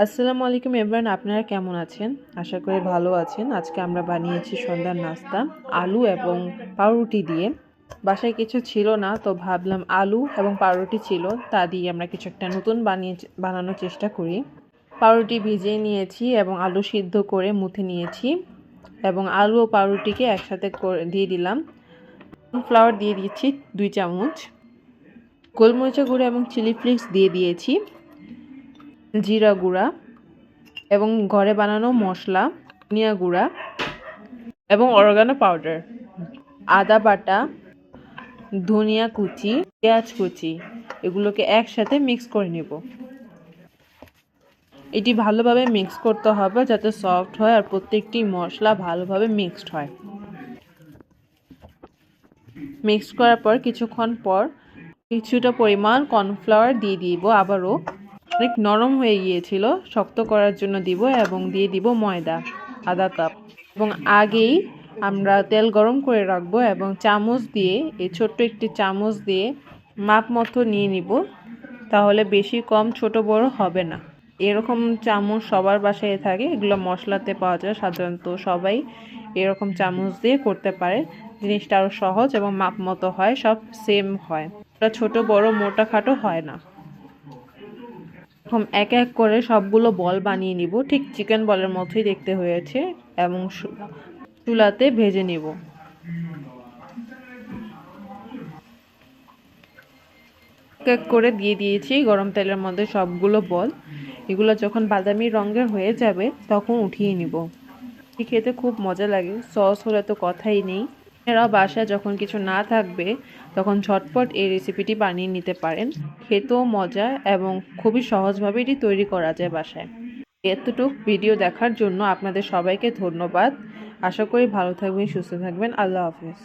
আসসালামু আলাইকুম এভরিওয়ান, আপনারা কেমন আছেন? আশা করি ভালো আছেন। আজকে আমরা বানিয়েছি সন্ধ্যার নাস্তা আলু এবং পাউরুটি দিয়ে। বাসায় কিছু ছিল না, তো ভাবলাম আলু এবং পাউরুটি ছিল, তা দিয়ে আমরা কিছু একটা নতুন বানানোর চেষ্টা করি। পাউরুটি ভিজিয়ে নিয়েছি এবং আলু সিদ্ধ করে মুথে নিয়েছি এবং আলু ও পাউরুটিকে একসাথে দিয়ে দিলাম। কর্নফ্লাওয়ার দিয়ে দিয়েছি 2 চামচ, গোলমরিচের গুঁড়া এবং চিলি ফ্লেক্স দিয়ে দিয়েছি, জিরা গুঁড়া এবং ঘরে বানানো মশলা, ধনিয়া গুঁড়া এবং অরগানো পাউডার, আদা বাটা, ধনিয়া কুচি, পেঁয়াজ কুচি, এগুলোকে একসাথে মিক্স করে নেব। এটি ভালোভাবে মিক্স করতে হবে যাতে সফট হয় আর প্রত্যেকটি মশলা ভালোভাবে মিক্সড হয়। মিক্স করার পর কিছুক্ষণ পর কিছুটা পরিমাণ কর্নফ্লাওয়ার দিয়ে দিব। আবারও অনেক নরম হয়ে গিয়েছিল, শক্ত করার জন্য দিব এবং দিয়ে দিব ময়দা আধা কাপ। এবং আগেই আমরা তেল গরম করে রাখবো এবং চামচ দিয়ে, এই ছোট্ট একটি চামচ দিয়ে মাপ মতো নিয়ে নিব, তাহলে বেশি কম ছোট বড় হবে না। এরকম চামচ সবার বাসায় থাকে, এগুলো মশলাতে পাওয়া যায় সাধারণত, সবাই এরকম চামচ দিয়ে করতে পারে। জিনিসটা আরও সহজ এবং মাপ মতো হয়, সব সেম হয়, এটা ছোট বড় মোটা খাটো হয় না। এরকম এক এক করে সবগুলো বল বানিয়ে নিব, ঠিক চিকেন বলের মতোই দেখতে হয়েছে, এবং চুলাতে ভেজে নিব। এক এক করে দিয়ে দিয়েছি গরম তেলের মধ্যে সবগুলো বল। এগুলো যখন বাদামি রঙের হয়ে যাবে তখন উঠিয়ে নিব। খেতে খুব মজা লাগে, সস হলে তো কথাই নেই। এরা বাসায় যখন কিছু না থাকবে তখন ঝটপট এই রেসিপিটি বানিয়ে নিতে পারেন। খেতেও মজা এবং খুবই সহজভাবে এটি তৈরি করা যায় বাসায়। এতটুক ভিডিও দেখার জন্য আপনাদের সবাইকে ধন্যবাদ। আশা করি ভালো থাকবেন, সুস্থ থাকবেন। আল্লাহ হাফেজ।